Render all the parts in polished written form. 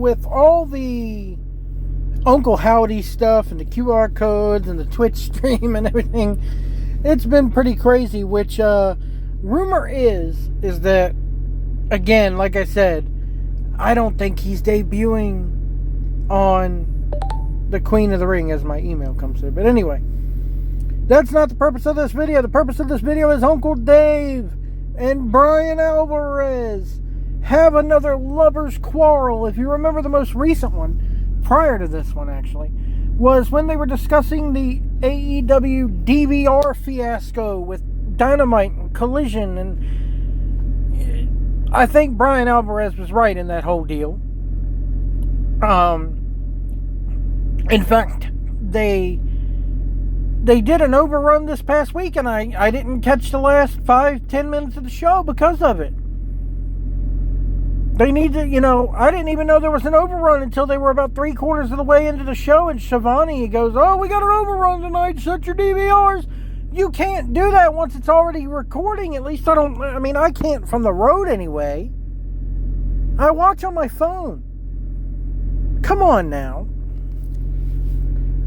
with all the Uncle Howdy stuff and the QR codes and the Twitch stream and everything, it's been pretty crazy, which rumor is that, again, like I said, I don't think he's debuting on the Queen of the Ring as my email comes through. But anyway, that's not the purpose of this video. The purpose of this video is Uncle Dave and Brian Alvarez have another lover's quarrel. If you remember, the most recent one, prior to this one actually, was when they were discussing the AEW DVR fiasco with Dynamite and Collision, and I think Brian Alvarez was right in that whole deal. In fact, they did an overrun this past week, and I didn't catch the last 5-10 minutes of the show because of it. They need to, I didn't even know there was an overrun until they were about 3/4 of the way into the show, and Shivani goes, "Oh, we got an overrun tonight, set your DVRs." You can't do that once it's already recording. At least I can't from the road anyway. I watch on my phone. Come on now.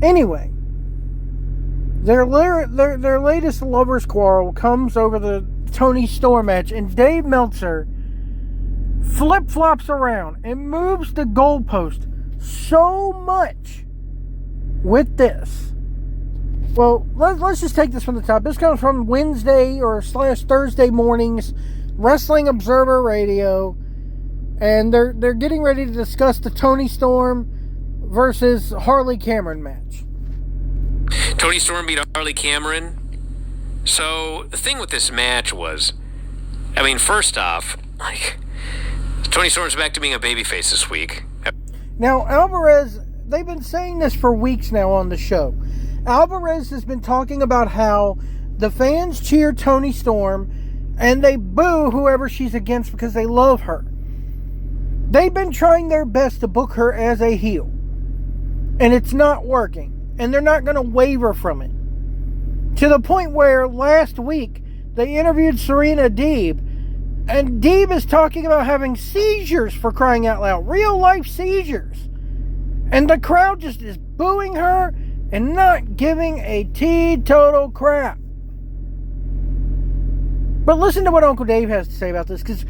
Anyway, their latest lovers quarrel comes over the Toni Storm match, and Dave Meltzer flip-flops around and moves the goalpost so much with this. Well, let's just take this from the top. This comes from Wednesday or Thursday morning's Wrestling Observer Radio, and they're getting ready to discuss the Toni Storm versus Harley Cameron match. Toni Storm beat Harley Cameron. So the thing with this match was, first off, Toni Storm's back to being a babyface this week. Now, Alvarez, they've been saying this for weeks now on the show. Alvarez has been talking about how the fans cheer Toni Storm and they boo whoever she's against because they love her. They've been trying their best to book her as a heel, and it's not working, and they're not going to waver from it. To the point where last week they interviewed Serena Deeb, and Deeb is talking about having seizures, for crying out loud. Real life seizures. And the crowd just is booing her and not giving a teetotal crap. But listen to what Uncle Dave has to say about this, because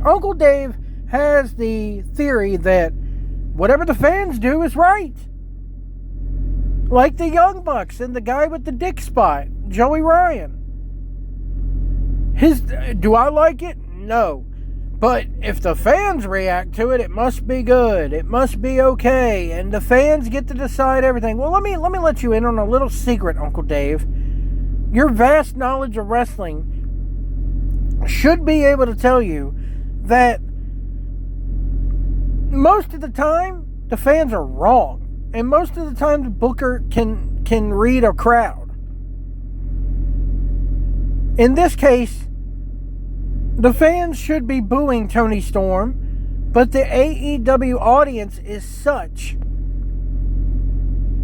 Uncle Dave has the theory that whatever the fans do is right. Like the Young Bucks and the guy with the dick spot, Joey Ryan. Do I like it? No. But if the fans react to it, it must be good. It must be okay. And the fans get to decide everything. Well, let me let you in on a little secret, Uncle Dave. Your vast knowledge of wrestling should be able to tell you that most of the time, the fans are wrong. And most of the time, the booker can read a crowd. In this case, the fans should be booing Toni Storm, but the AEW audience is such.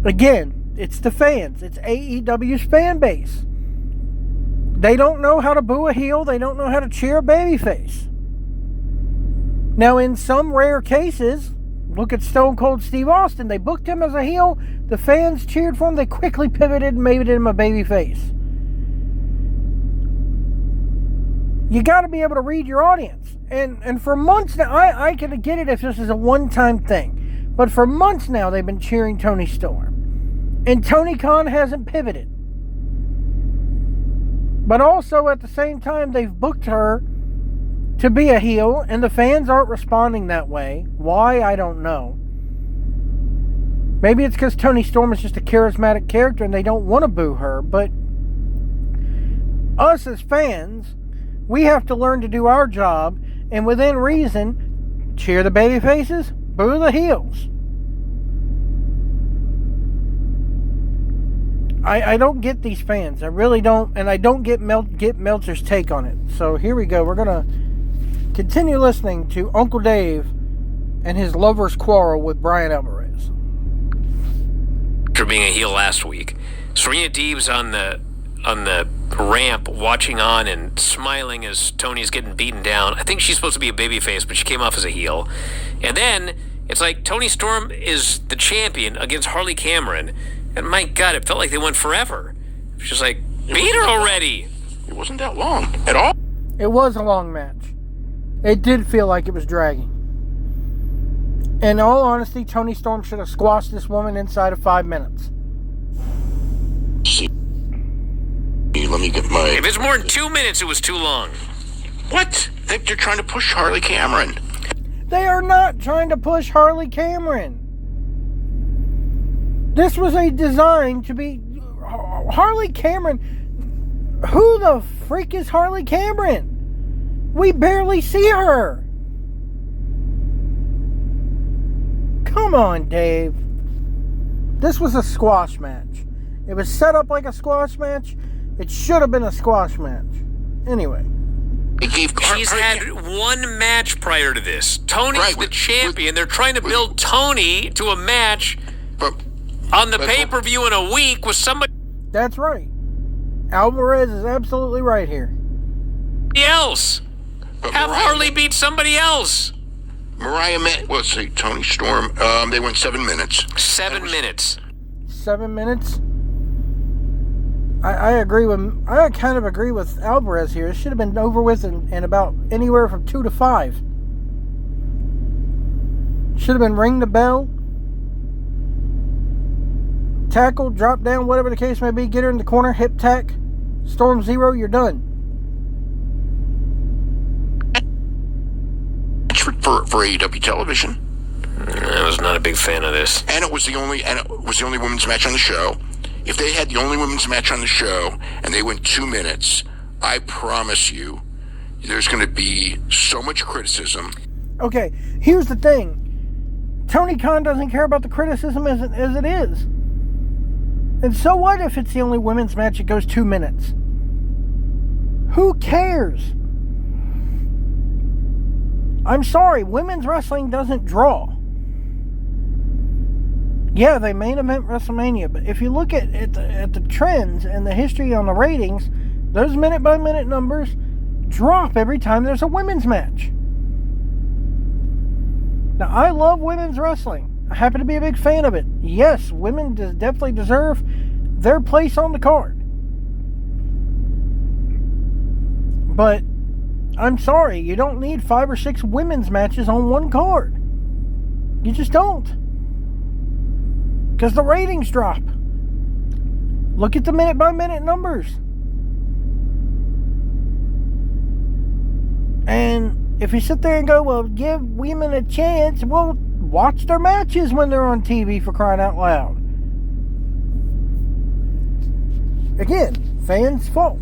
Again, it's the fans. It's AEW's fan base. They don't know how to boo a heel. They don't know how to cheer a babyface. Now, in some rare cases, look at Stone Cold Steve Austin. They booked him as a heel. The fans cheered for him. They quickly pivoted and made him a babyface. You got to be able to read your audience. And for months now, I can get it if this is a one-time thing. But for months now, they've been cheering Toni Storm. And Tony Khan hasn't pivoted. But also, at the same time, they've booked her to be a heel, and the fans aren't responding that way. Why? I don't know. Maybe it's because Toni Storm is just a charismatic character and they don't want to boo her. But us as fans, we have to learn to do our job, and within reason, cheer the baby faces, boo the heels. I don't get these fans. I really don't, and I don't get Meltzer's take on it. So here we go. We're going to continue listening to Uncle Dave and his lover's quarrel with Brian Alvarez. For being a heel last week, Serena Deeb's on the ramp watching on and smiling as Tony's getting beaten down. I think she's supposed to be a babyface, but she came off as a heel. And then it's like Toni Storm is the champion against Harley Cameron. And my God, it felt like they went forever. It was just like, beat her already. It wasn't that long at all. It was a long match. It did feel like it was dragging. In all honesty, Toni Storm should have squashed this woman inside of 5 minutes. See, let me get my... If it's more than 2 minutes, it was too long. What? They're trying to push Harley Cameron. They are not trying to push Harley Cameron. This was a design to be... Harley Cameron... Who the freak is Harley Cameron? We barely see her. Come on, Dave. This was a squash match. It was set up like a squash match. It should have been a squash match. Anyway. She's had one match prior to this. Tony's the champion. They're trying to build Toni to a match on the pay-per-view in a week with somebody... That's right. Alvarez is absolutely right here. Else. Have Harley beat somebody else. Mariah met, let's see, Toni Storm. They went 7 minutes. 7 minutes. 7 minutes? I agree with... I kind of agree with Alvarez here. It should have been over with in about anywhere from 2 to 5. Should have been ring the bell. Tackle, drop down, whatever the case may be. Get her in the corner, hip tack. Storm 0, you're done. For AEW television. I was not a big fan of this. And it was the only women's match on the show. If they had the only women's match on the show and they went 2 minutes, I promise you, there's going to be so much criticism. Okay, here's the thing. Tony Khan doesn't care about the criticism as it is. And so what if it's the only women's match that goes 2 minutes? Who cares? I'm sorry, women's wrestling doesn't draw. Yeah, they main event WrestleMania, but if you look at the trends and the history on the ratings, those minute-by-minute numbers drop every time there's a women's match. Now, I love women's wrestling. I happen to be a big fan of it. Yes, women definitely deserve their place on the card. But, I'm sorry, you don't need 5 or 6 women's matches on one card. You just don't. Because the ratings drop. Look at the minute-by-minute numbers. And if you sit there and go, well, give women a chance, well, watch their matches when they're on TV, for crying out loud. Again, fans' fault.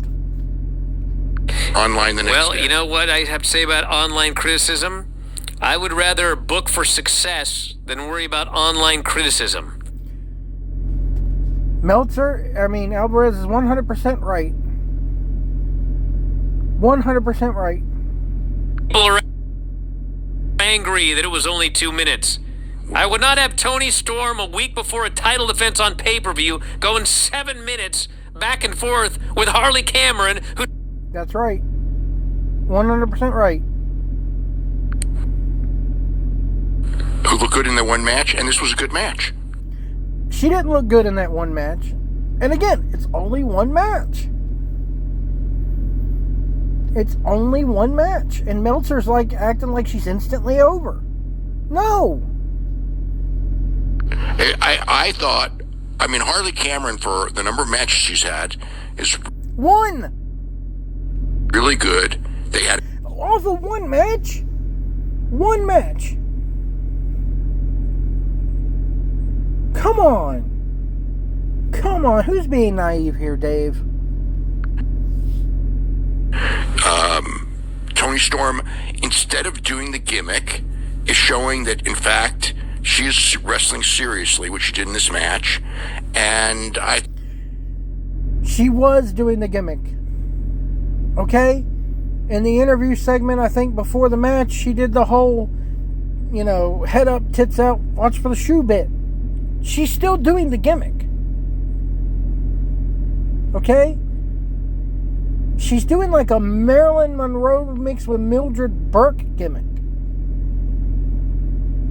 Online the next Well, day. you know what I have to say about online criticism? I would rather book for success than worry about online criticism. Alvarez is 100% right. 100% right. People are angry that it was only 2 minutes. I would not have Toni Storm a week before a title defense on pay-per-view going 7 minutes back and forth with Harley Cameron, who... That's right. 100% right. Who looked good in that one match, and this was a good match. She didn't look good in that one match. And again, it's only one match. It's only one match. And Meltzer's acting like she's instantly over. No. I thought, Harley Cameron, for the number of matches she's had, is one. Really good. They had... Off of one match? One match. Come on. Come on. Who's being naive here, Dave? Toni Storm, instead of doing the gimmick, is showing that, in fact, she is wrestling seriously, which she did in this match. And she was doing the gimmick. Okay? In the interview segment, I think, before the match, she did the whole, head up, tits out, watch for the shoe bit. She's still doing the gimmick. Okay? She's doing like a Marilyn Monroe mixed with Mildred Burke gimmick.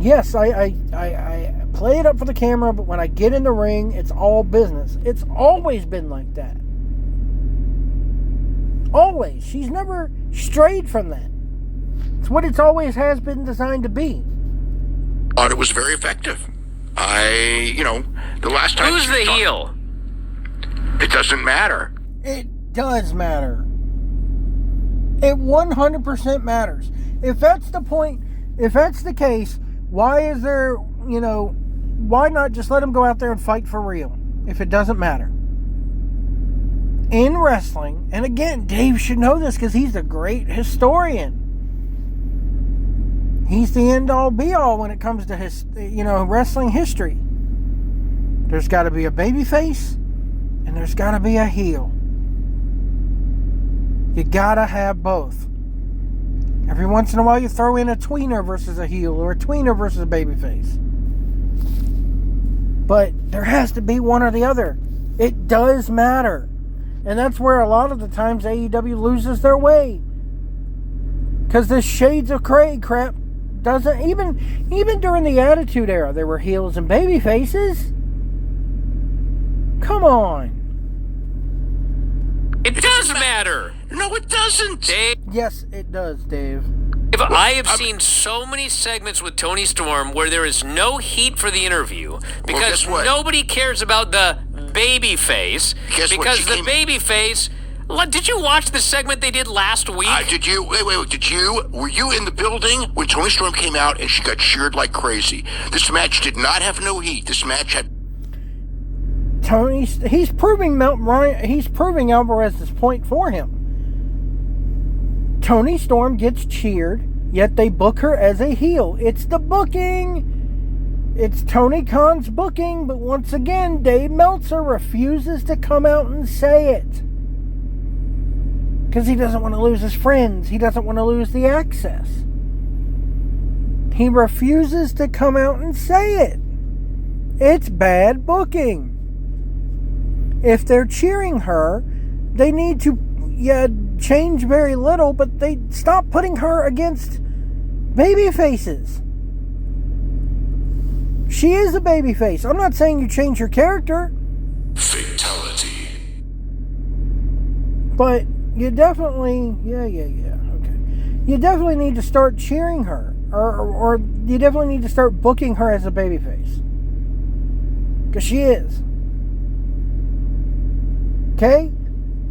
yes, I play it up for the camera, but when I get in the ring, it's all business. It's always been like that. Always. She's never strayed from that. It's what it's always has been designed to be. Thought it was very effective. The last time... Who's the heel? It doesn't matter. It does matter. It 100% matters. If that's the point, if that's the case, why is there, why not just let them go out there and fight for real if it doesn't matter? In wrestling, and again, Dave should know this because he's a great historian. He's the end-all be-all when it comes to his, wrestling history. There's got to be a babyface, and there's got to be a heel. You gotta have both. Every once in a while, you throw in a tweener versus a heel, or a tweener versus a babyface. But there has to be one or the other. It does matter. And that's where a lot of the times AEW loses their way. Because this Shades of Grey crap doesn't... Even during the Attitude Era, there were heels and baby faces. Come on. It does matter. No, it doesn't. Dave, Yes, it does, Dave. I have seen so many segments with Toni Storm where there is no heat for the interview because guess what? nobody cares about the baby face. Guess what? Because She the came- baby face... Did you watch the segment they did last week? Did you? Wait. Were you in the building when Toni Storm came out and she got cheered like crazy? This match did not have no heat. This match had... Tony, he's proving Alvarez's point for him. Toni Storm gets cheered, yet they book her as a heel. It's the booking. It's Tony Khan's booking, but once again, Dave Meltzer refuses to come out and say it. Because he doesn't want to lose his friends. He doesn't want to lose the access. He refuses to come out and say it. It's bad booking. If they're cheering her, they need to change very little, but they stop putting her against baby faces. She is a baby face. I'm not saying you change her character. Fatality. But you definitely, okay. You definitely need to start cheering her. Or you definitely need to start booking her as a babyface. Because she is. Okay?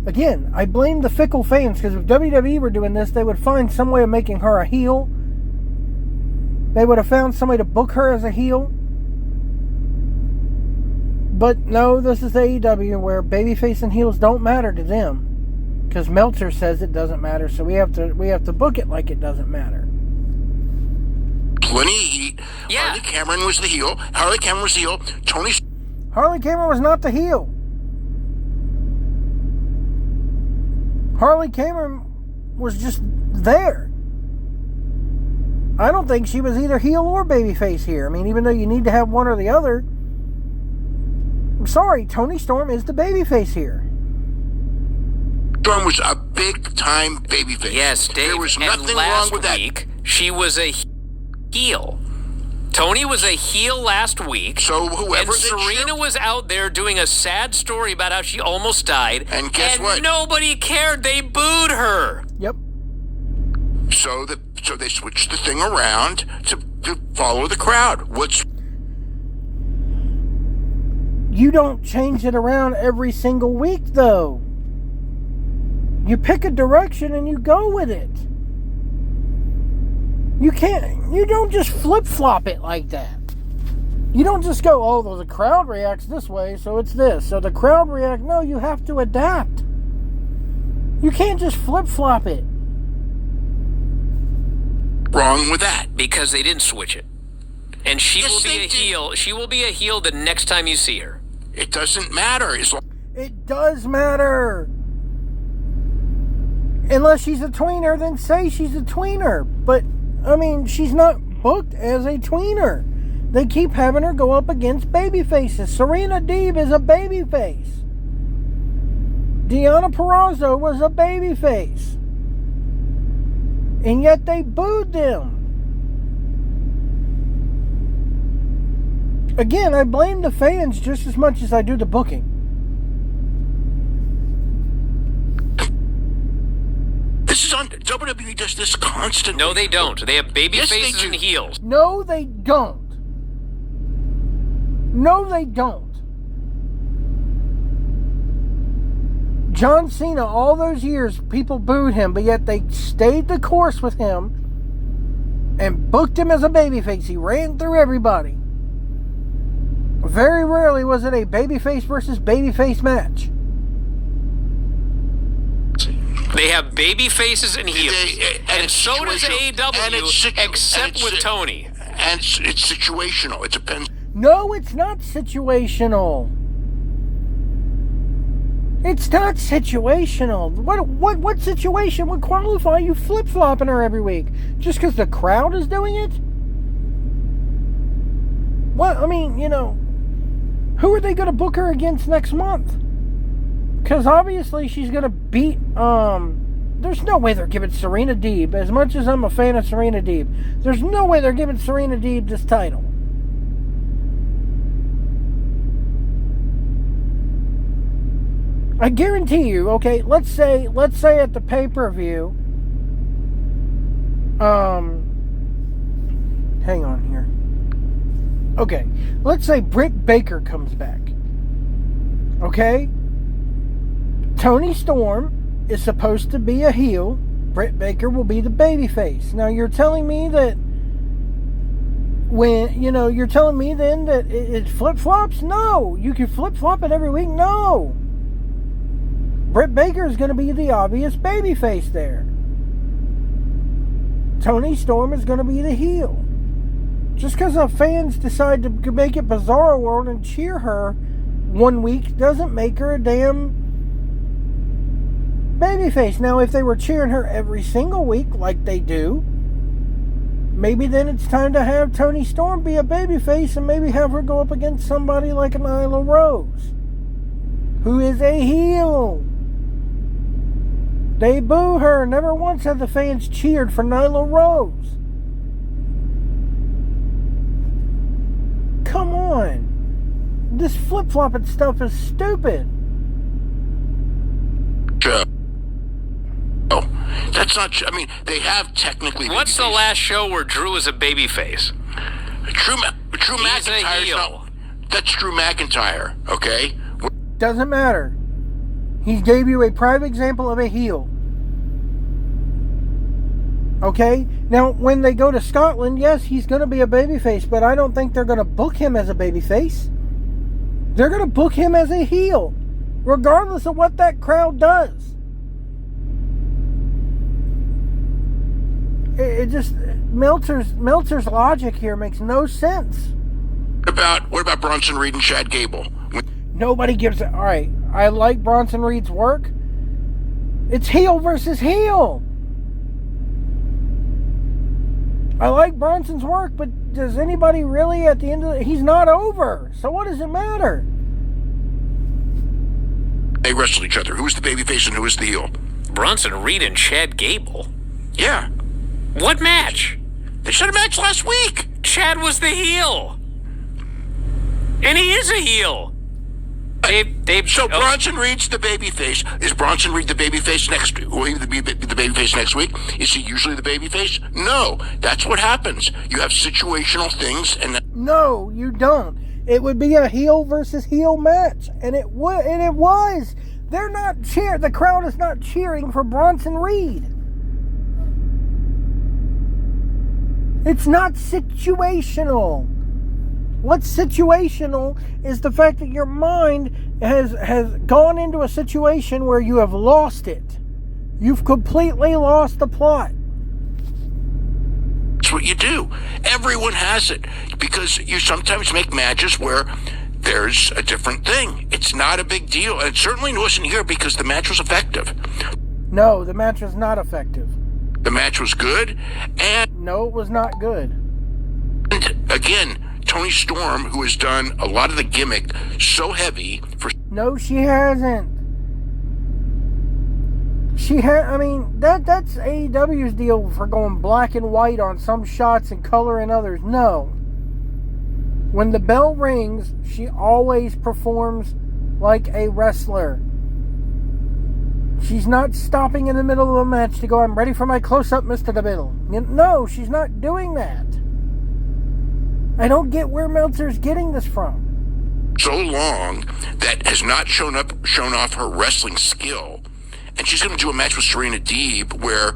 Again, I blame the fickle fans, because if WWE were doing this, they would find some way of making her a heel. They would have found somebody to book her as a heel. But no, this is AEW, where babyface and heels don't matter to them. Because Meltzer says it doesn't matter, so we have to book it like it doesn't matter. Plenty of heat. Yeah. Harley Cameron was the heel. Harley Cameron was not the heel. Harley Cameron was just there. I don't think she was either heel or babyface here. I mean, even though you need to have one or the other. I'm sorry, Toni Storm is the babyface here. Storm was a big-time babyface. Yes, Dave, There was and nothing last wrong with that. week, she was a heel. Toni was a heel last week. So whoever and they Serena cheer- was out there doing a sad story about how she almost died. And guess what? Nobody cared. They booed her. Yep. So they switched the thing around to follow the crowd. You don't change it around every single week, though. You pick a direction and you go with it. You don't just flip-flop it like that. You don't just go, oh, well, the crowd reacts this way, so it's this. So the crowd reacts. No, you have to adapt. You can't just flip-flop it. wrong with that? Because they didn't switch it. And she Yes, will be they a did. heel. She will be a heel the next time you see her. It doesn't matter. It does matter. Unless she's a tweener, then say she's a tweener. But, I mean, she's not booked as a tweener. They keep having her go up against baby faces. Serena Deeb is a baby face. Deonna Purrazzo was a baby face. And yet they booed them. Again, I blame the fans just as much as I do the booking. This is on WWE does this constantly. No, they don't. They have baby Yes, they faces do. and heels. No, they don't. No, they don't. John Cena, all those years, people booed him, but yet they stayed the course with him and booked him as a babyface. He ran through everybody. Very rarely was it a babyface versus babyface match. They have baby faces and heels. And so does AEW, except with Toni. And it's situational. It depends. No, it's not situational. It's not situational. What situation would qualify you flip-flopping her every week? Just because the crowd is doing it? Well, I mean, who are they going to book her against next month? Because obviously she's going to beat, there's no way they're giving Serena Deeb, as much as I'm a fan of Serena Deeb, there's no way they're giving Serena Deeb this title. I guarantee you, okay, let's say at the pay-per-view, hang on here. Okay, let's say Britt Baker comes back. Okay? Toni Storm is supposed to be a heel. Britt Baker will be the babyface. Now, you're telling me that you're telling me then that it flip-flops? No. You can flip-flop it every week? No. Britt Baker is going to be the obvious babyface there. Toni Storm is going to be the heel. Just because the fans decide to make it Bizarro World and cheer her one week doesn't make her a damn babyface. Now, if they were cheering her every single week like they do, maybe then it's time to have Toni Storm be a babyface and maybe have her go up against somebody like an Nyla Rose, who is a heel. They boo her. Never once have the fans cheered for Nyla Rose. Come on. This flip-flopping stuff is stupid. Oh, that's not. I mean, they have technically. What's the last show where Drew was a babyface? Drew He's a McIntyre's heel. not. That's Drew McIntyre. Okay. Doesn't matter. He gave you a prime example of a heel. Okay? Now, when they go to Scotland, yes, he's going to be a babyface, but I don't think they're going to book him as a babyface. They're going to book him as a heel, regardless of what that crowd does. It just, Meltzer's logic here makes no sense. What about Bronson Reed and Chad Gable? Nobody gives it. All right, I like Bronson Reed's work. It's heel versus heel. I like Bronson's work, but does anybody really at the end of it? He's not over. So what does it matter? They wrestled each other. Who was the babyface and who was the heel? Bronson Reed and Chad Gable? Yeah. What match? They had a match last week. Chad was the heel. And he is a heel. Bronson Reed's the babyface. Is Bronson Reed the babyface next week? Will he be the babyface next week? Is he usually the babyface? No. That's what happens. You have situational things, and no, you don't. It would be a heel versus heel match, and it would, and it was. They're not the crowd is not cheering for Bronson Reed. It's not situational. What's situational is the fact that your mind has gone into a situation where you have lost it. You've completely lost the plot. that's what you do. Everyone has it because you sometimes make matches where there's a different thing. It's not a big deal. And it certainly wasn't here because the match was effective. No, the match was not effective. The match was good, and no, it was not good. And again, Toni Storm, who has done a lot of the gimmick so heavy for... No, she hasn't. I mean, that's AEW's deal for going black and white on some shots and color in others. No. When the bell rings, she always performs like a wrestler. She's not stopping in the middle of a match to go, I'm ready for my close-up, Mr. DeBiddle. No, she's not doing that. I don't get where Meltzer's getting this from. So long that has not shown off her wrestling skill. And she's going to do a match with Serena Deeb where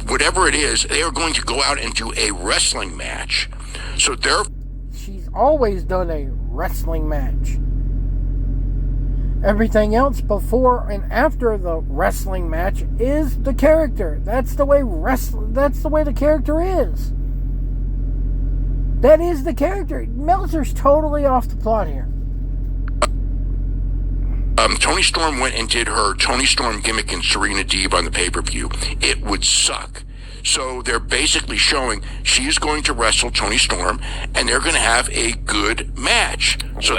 whatever it is, they are going to go out and do a wrestling match. So she's always done a wrestling match. Everything else before and after the wrestling match is the character. That's the way the character is. That is the character. Meltzer's totally off the plot here. Toni Storm went and did her Toni Storm gimmick in Serena Deeb on the pay-per-view. It would suck. So they're basically showing she is going to wrestle Toni Storm, and they're going to have a good match. So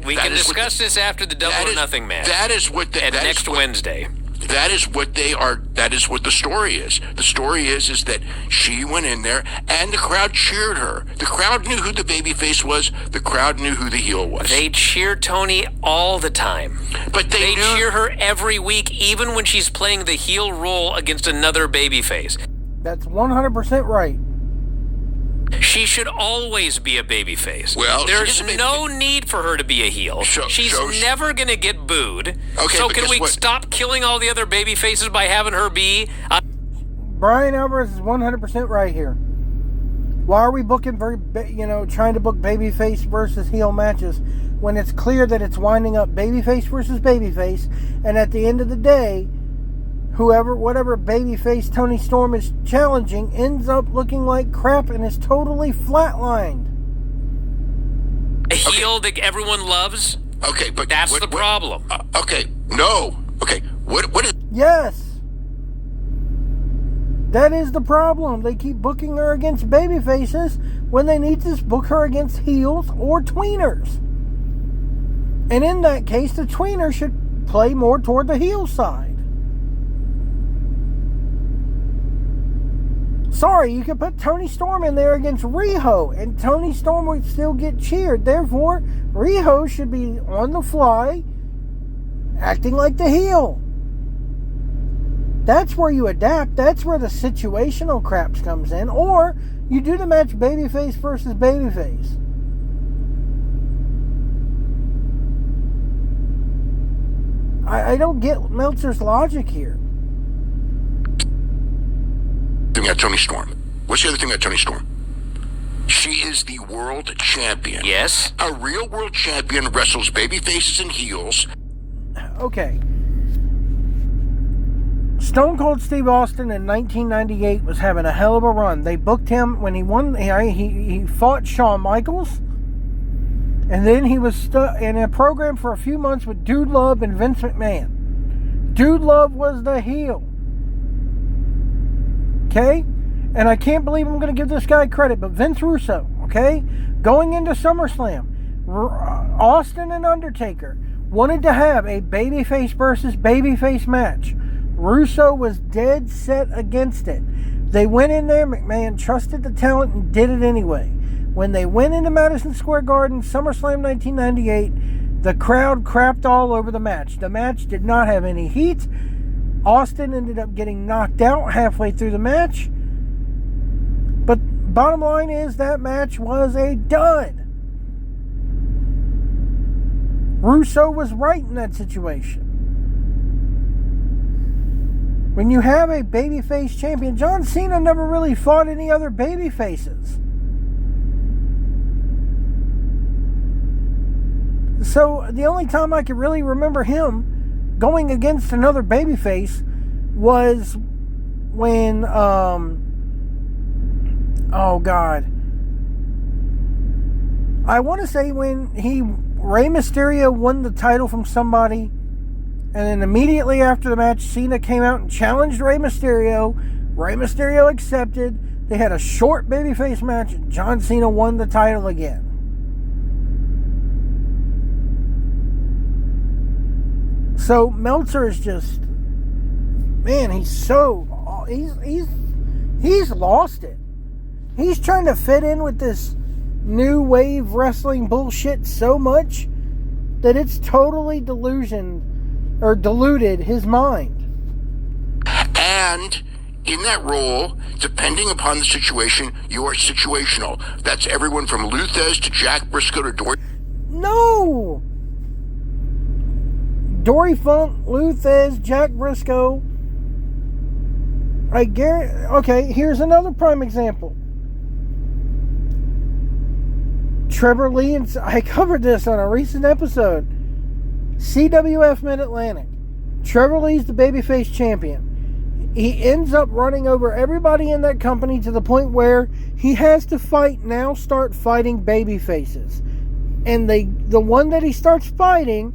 we can discuss this after the Double or Nothing match. That is what next Wednesday. That is what they are. That is what the story is. The story is that she went in there and the crowd cheered her. The crowd knew who the babyface was. The crowd knew who the heel was. They cheer Toni all the time. But they cheer her every week, even when she's playing the heel role against another babyface. That's 100% right. She should always be a babyface. Well, there's no need for her to be a heel. She's never going to get booed. Okay, so can we stop killing all the other babyfaces by having her be? Brian Alvarez is 100% right here. Why are we booking trying to book babyface versus heel matches when it's clear that it's winding up babyface versus babyface, and at the end of the day, whatever babyface Toni Storm is challenging ends up looking like crap and is totally flatlined. A heel that everyone loves? Okay, but that's the problem. What is... Yes. That is the problem. They keep booking her against babyfaces when they need to book her against heels or tweeners. And in that case, the tweener should play more toward the heel side. Sorry, you could put Toni Storm in there against Riho, and Toni Storm would still get cheered. Therefore, Riho should be on the fly, acting like the heel. That's where you adapt. That's where the situational craps comes in. Or, you do the match babyface versus babyface. I don't get Meltzer's logic here. Thing at Toni Storm. What's the other thing at Toni Storm? She is the world champion. Yes. A real world champion wrestles baby faces and heels. Okay. Stone Cold Steve Austin in 1998 was having a hell of a run. They booked him when he won. He fought Shawn Michaels. And then he was in a program for a few months with Dude Love and Vince McMahon. Dude Love was the heel. Okay? And I can't believe I'm going to give this guy credit, but Vince Russo, okay? Going into SummerSlam, Austin and Undertaker wanted to have a babyface versus babyface match. Russo was dead set against it. They went in there, McMahon trusted the talent and did it anyway. When they went into Madison Square Garden, SummerSlam 1998, the crowd crapped all over the match. The match did not have any heat. Austin ended up getting knocked out halfway through the match. But bottom line is that match was a dud. Russo was right in that situation. When you have a babyface champion, John Cena never really fought any other babyfaces. So the only time I could really remember him going against another babyface was when, I want to say when Rey Mysterio won the title from somebody, and then immediately after the match, Cena came out and challenged Rey Mysterio. Rey Mysterio accepted. They had a short babyface match, and John Cena won the title again. So Meltzer is just, man, he's lost it. He's trying to fit in with this new wave wrestling bullshit so much that it's totally deluded his mind. And in that role, depending upon the situation, you are situational. That's everyone from Luthez to Jack Briscoe to Dory. No! Dory Funk, Luthez, Jack Briscoe. Okay, here's another prime example. Trevor Lee, and I covered this on a recent episode. CWF Mid-Atlantic. Trevor Lee's the babyface champion. He ends up running over everybody in that company to the point where he has to start fighting babyfaces. And the one that he starts fighting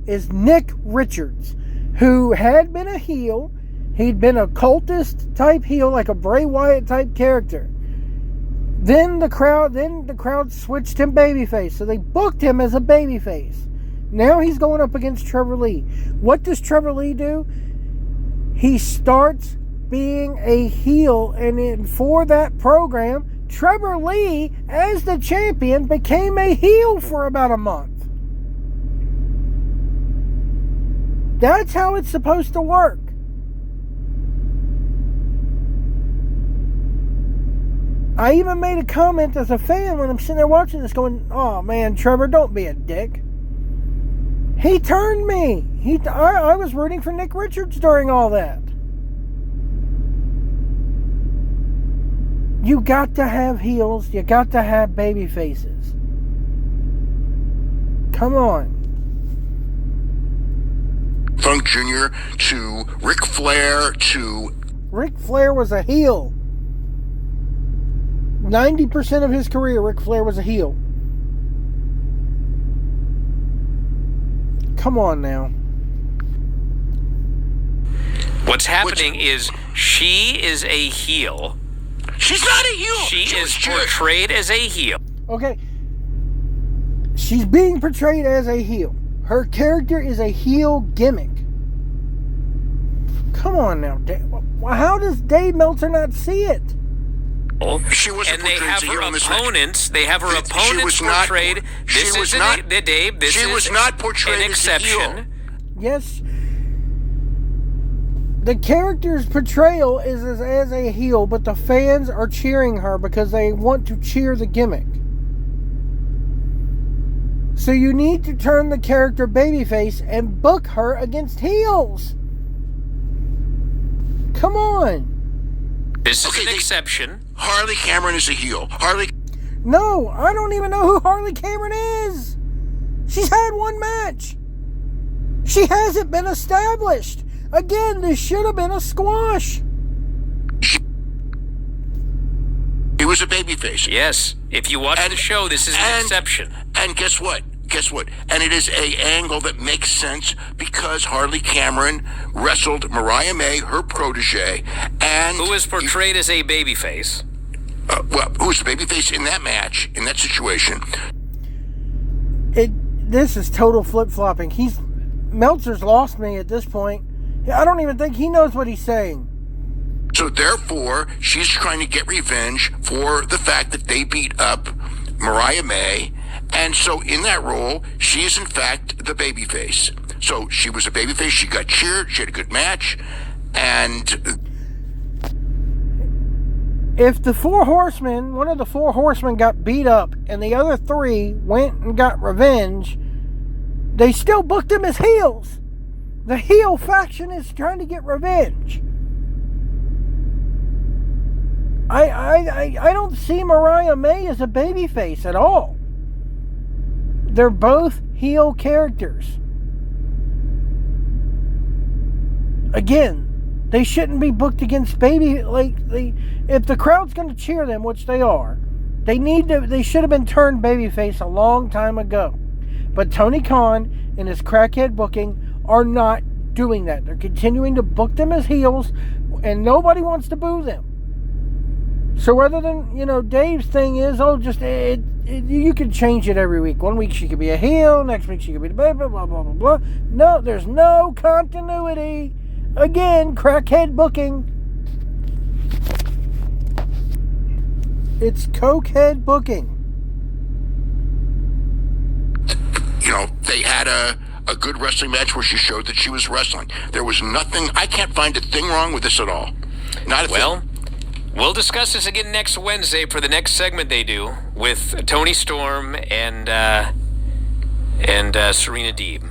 is Nick Richards, who had been a heel. He'd been a cultist type heel, like a Bray Wyatt type character. Then the crowd switched him babyface, so they booked him as a babyface. Now he's going up against Trevor Lee. What does Trevor Lee do? He starts being a heel, and for that program, Trevor Lee, as the champion, became a heel for about a month. That's how it's supposed to work. I even made a comment as a fan when I'm sitting there watching this going, oh man, Trevor, don't be a dick. He turned me. I was rooting for Nick Richards during all that. You got to have heels. You got to have baby faces. Come on. Funk Jr. to Ric Flair to... Ric Flair was a heel. 90% of his career, Ric Flair was a heel. Come on now. What's happening is she is a heel. She's not a heel. She is portrayed as a heel. Okay. She's being portrayed as a heel. Her character is a heel gimmick. Come on now. How does Dave Meltzer not see it? She wasn't and they portrayed have as a heel her in this opponents. match. They have her opponents portrayed. This is an exception. Yes. The character's portrayal is as a heel, but the fans are cheering her because they want to cheer the gimmick. So you need to turn the character babyface and book her against heels. Come on. This is an exception. Harley Cameron is a heel. No, I don't even know who Harley Cameron is. She's had one match. She hasn't been established. Again, this should have been a squash. He was a babyface. Yes. If you watch the show, this is an exception. And guess what? And it is a angle that makes sense because Harley Cameron wrestled Mariah May, her protege, and who was portrayed as a babyface. Who was the babyface in that match, in that situation? This is total flip-flopping. Meltzer's lost me at this point. I don't even think he knows what he's saying. So therefore, she's trying to get revenge for the fact that they beat up Mariah May. And so in that role, she is in fact the babyface. So she was a babyface. She got cheered. She had a good match. And if the one of the four horsemen got beat up and the other three went and got revenge, they still booked them as heels. The heel faction is trying to get revenge. I don't see Mariah May as a babyface at all. They're both heel characters. Again, they shouldn't be booked against if the crowd's going to cheer them, which they are, they should have been turned babyface a long time ago. But Tony Khan and his crackhead booking are not doing that. They're continuing to book them as heels, and nobody wants to boo them. So rather than, Dave's thing is, you can change it every week. One week she could be a heel, next week she could be the baby, blah, blah, blah, blah. No, there's no continuity. Again, crackhead booking. It's cokehead booking. they had a good wrestling match where she showed that she was wrestling. There was nothing. I can't find a thing wrong with this at all. Not a thing. We'll discuss this again next Wednesday for the next segment they do with Toni Storm and Serena Deeb.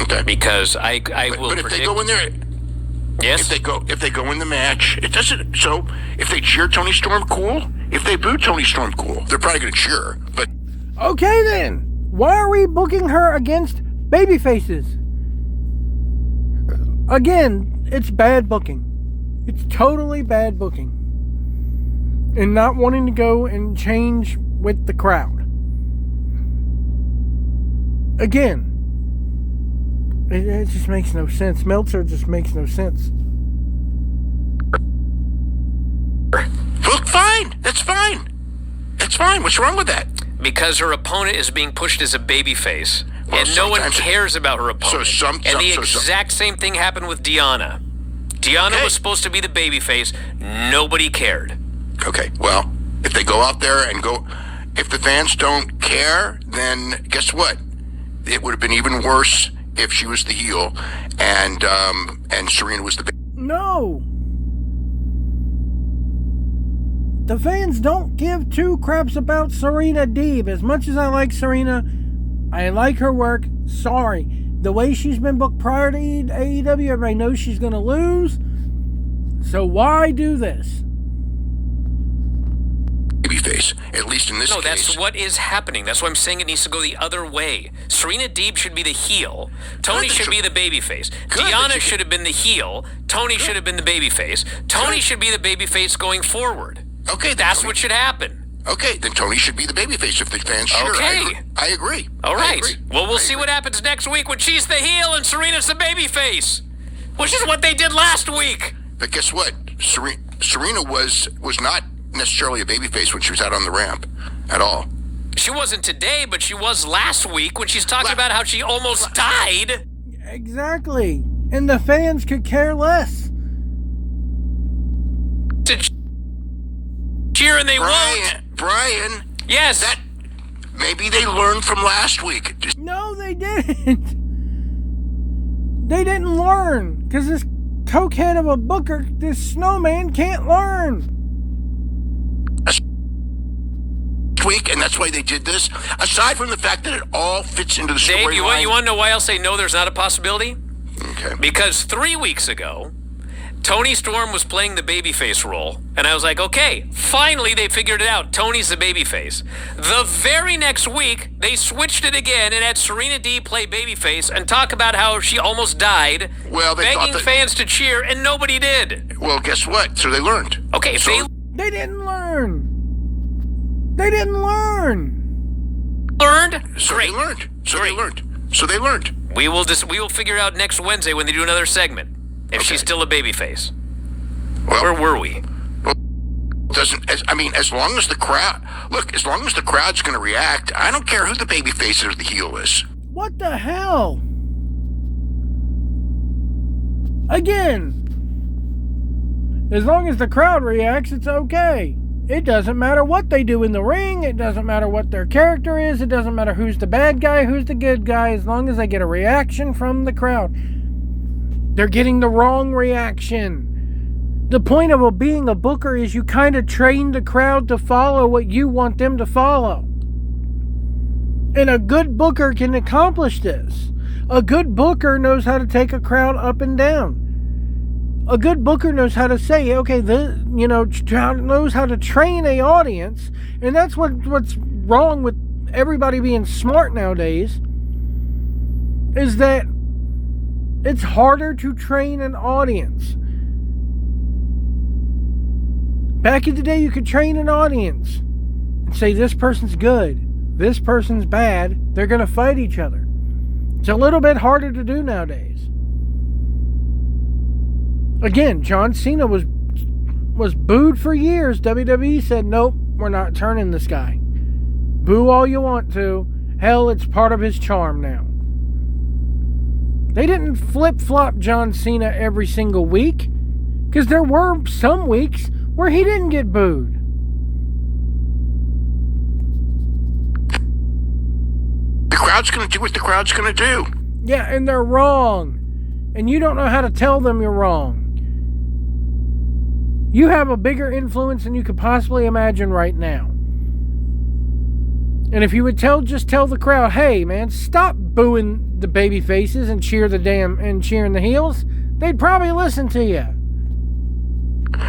Okay. Because I will But if predict... they go in there... Yes? If they go in the match, it doesn't... So, if they cheer Toni Storm, cool. If they boo Toni Storm, cool. They're probably going to cheer, but... Okay then, why are we booking her against baby faces? Again, it's bad booking. It's totally bad booking. And not wanting to go and change with the crowd. Again, it just makes no sense. Meltzer just makes no sense. Look, fine. That's fine. That's fine. What's wrong with that? Because her opponent is being pushed as a babyface. Well, and no one cares about her opponent. Exact same thing happened with Deonna. Deonna was supposed to be the babyface. Nobody cared. Okay, well, if they go out there and if the fans don't care, then guess what? It would have been even worse if she was the heel and Serena was the No. The fans don't give two craps about Serena Deeb. As much as I like Serena, I like her work. Sorry. The way she's been booked prior to AEW, everybody knows she's going to lose. So why do this? babyface, at least in this case. No, that's what is happening. That's why I'm saying it needs to go the other way. Serena Deeb should be the heel. Toni should be the babyface. Deonna should have been the heel. Toni should have been the babyface. Toni should be the babyface going forward. Okay, that's what should happen. Okay, then Toni should be the babyface if the fans cheer. Okay. I agree. All right. Well, we'll see what happens next week when she's the heel and Serena's the babyface, which is what they did last week. But guess what? Serena was not necessarily a babyface when she was out on the ramp at all. She wasn't today, but she was last week when she's talking about how she almost died. Exactly. And the fans could care less. To cheer and they won't. Brian. Yes. Maybe they learned from last week. No, they didn't. They didn't learn. Because this cokehead of a booker, this snowman, can't learn. Week, and that's why they did this. Aside from the fact that it all fits into the storyline. Dave, you want to know why I'll say no, there's not a possibility? Okay. Because 3 weeks ago, Toni Storm was playing the babyface role, and I was like, okay, finally they figured it out. Toni's the babyface. The very next week, they switched it again and had Serena Deeb play babyface and talk about how she almost died, begging fans to cheer, and nobody did. Well, guess what? So they learned. Okay, they didn't learn. They didn't learn. Learned? So Great. They learned. So Great. they learned. So they learned. We will figure out next Wednesday when they do another segment if she's still a babyface. Well, where were we? Well, as long as the crowd's going to react, I don't care who the babyface or the heel is. What the hell? Again, as long as the crowd reacts, it's okay. It doesn't matter what they do in the ring. It doesn't matter what their character is. It doesn't matter who's the bad guy, who's the good guy, as long as they get a reaction from the crowd. They're getting the wrong reaction. The point of being a booker is you kind of train the crowd to follow what you want them to follow. And a good booker can accomplish this. A good booker knows how to take a crowd up and down. A good booker knows how to say, okay, knows how to train a audience, and that's what's wrong with everybody being smart nowadays, is that it's harder to train an audience. Back in the day, you could train an audience and say, this person's good, this person's bad, they're going to fight each other. It's a little bit harder to do nowadays. Again, John Cena was booed for years. WWE said, nope, we're not turning this guy. Boo all you want to. Hell, it's part of his charm now. They didn't flip-flop John Cena every single week, because there were some weeks where he didn't get booed. The crowd crowd's going to do what the crowd's going to do. Yeah, and they're wrong. And you don't know how to tell them you're wrong. You have a bigger influence than you could possibly imagine right now. And if you would just tell the crowd, hey man, stop booing the baby faces and cheering the heels, they'd probably listen to you.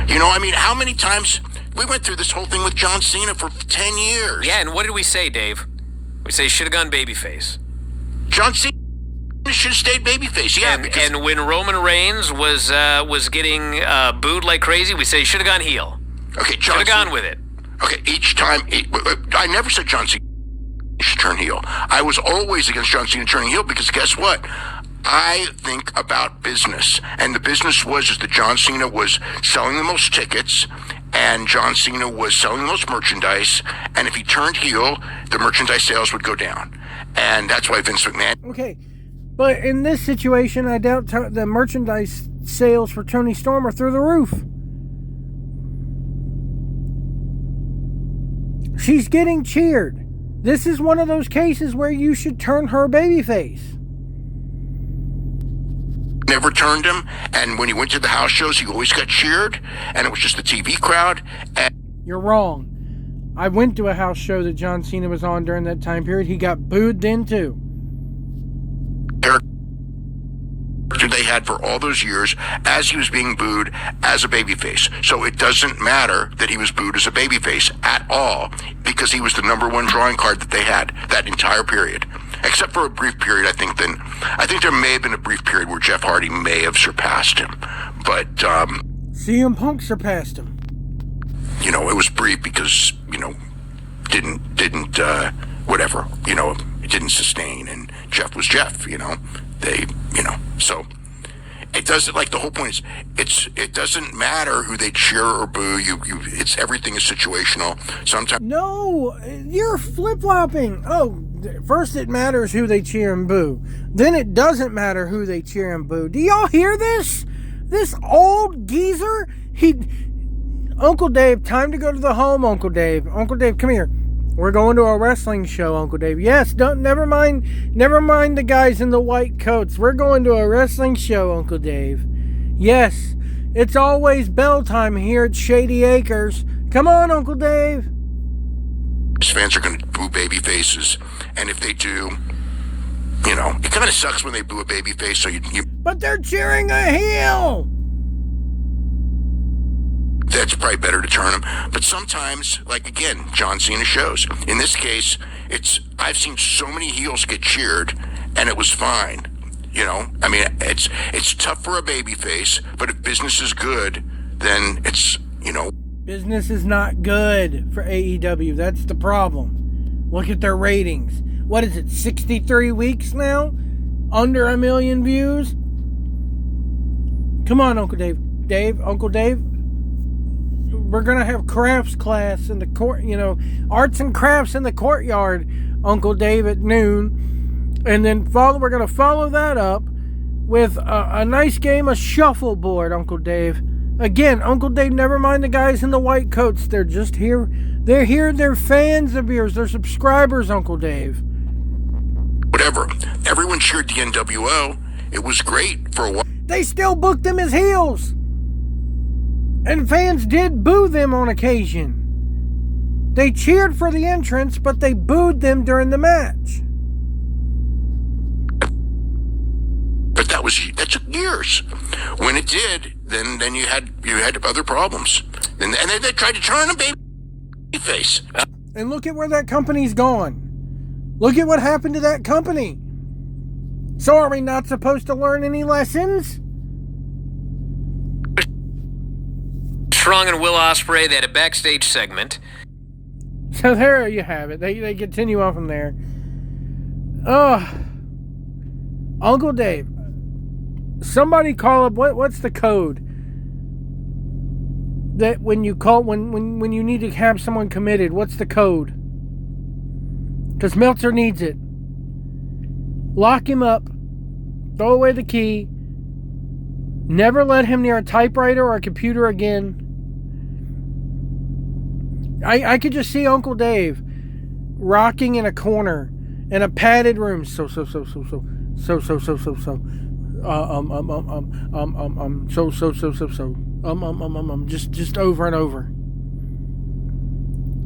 You know, I mean, how many times we went through this whole thing with John Cena for 10 years? Yeah, and what did we say, Dave? We say should have gone babyface. John Cena should have stayed babyface. Yeah, and when Roman Reigns was getting booed like crazy, we say should have gone heel. Okay, John should have gone with it. Okay, each time I never said John Cena should turn heel. I was always against John Cena turning heel because guess what? I think about business, and the business was that John Cena was selling the most tickets, and John Cena was selling the most merchandise, and if he turned heel, the merchandise sales would go down, and that's why Vince McMahon. Okay, but in this situation, I doubt the merchandise sales for Toni Storm are through the roof. She's getting cheered. This is one of those cases where you should turn her babyface. Never turned him, and when he went to the house shows, he always got cheered, and it was just the TV crowd. You're wrong. I went to a house show that John Cena was on during that time period. He got booed then too. They had for all those years as he was being booed as a babyface. So it doesn't matter that he was booed as a babyface at all because he was the number one drawing card that they had that entire period. Except for a brief period, I think there may have been a brief period where Jeff Hardy may have surpassed him. But CM Punk surpassed him. You know, it was brief because, you know, didn't whatever, you know, it didn't sustain, and Jeff was Jeff, you know. So it doesn't, like, the whole point is it doesn't matter who they cheer or boo. It's everything is situational. Sometimes. No, you're flip-flopping. Oh, first it matters who they cheer and boo. Then it doesn't matter who they cheer and boo. Do y'all hear this? This old geezer? Uncle Dave, time to go to the home, Uncle Dave. Uncle Dave, come here. We're going to a wrestling show, Uncle Dave. Yes, never mind the guys in the white coats. We're going to a wrestling show, Uncle Dave. Yes, it's always bell time here at Shady Acres. Come on, Uncle Dave. Fans are going to boo baby faces, and if they do, you know, it kind of sucks when they boo a baby face. So you. But they're cheering a heel. That's probably better to turn them. But sometimes, like again, John Cena shows. In this case, I've seen so many heels get cheered, and it was fine. You know, I mean, it's tough for a baby face, but if business is good, then it's, you know. Business is not good for AEW. That's the problem. Look at their ratings. What is it, 63 weeks now? Under 1 million views? Come on, Uncle Dave. Uncle Dave. We're going to have crafts class in the court, you know, arts and crafts in the courtyard, Uncle Dave, at noon. And then we're going to follow that up with a nice game of shuffleboard, Uncle Dave. Again, Uncle Dave, never mind the guys in the white coats. They're just here. They're here. They're fans of yours. They're subscribers, Uncle Dave. Whatever. Everyone cheered the NWO. It was great for a while. They still booked them as heels. And fans did boo them on occasion. They cheered for the entrance, but they booed them during the match. But that took years. When it did, then you had other problems. And then they tried to turn a baby face. And look at where that company's gone. Look at what happened to that company. So are we not supposed to learn any lessons? Strong and Will Ospreay, they had a backstage segment. So there you have it. They continue on from there. Uncle Dave, somebody call up. What's the code that when you call when you need to have someone committed? What's the code? Because Meltzer needs it. Lock him up. Throw away the key. Never let him near a typewriter or a computer again. I could just see Uncle Dave rocking in a corner in a padded room. So. Just over and over.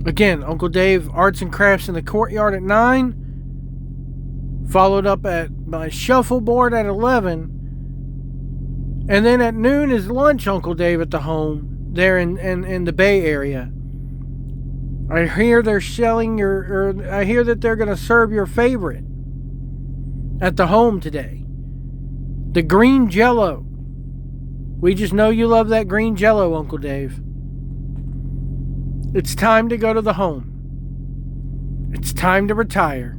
Again, Uncle Dave Arts and Crafts in the Courtyard at 9. Followed up at my shuffleboard at 11. And then at noon is lunch, Uncle Dave, at the home there in the Bay Area. I hear they're selling I hear that they're going to serve your favorite at the home today. The green Jell-O. We just know you love that green Jell-O, Uncle Dave. It's time to go to the home. It's time to retire.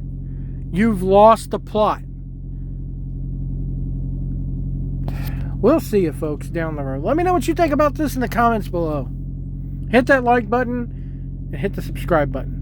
You've lost the plot. We'll see you folks down the road. Let me know what you think about this in the comments below. Hit that like button and hit the subscribe button.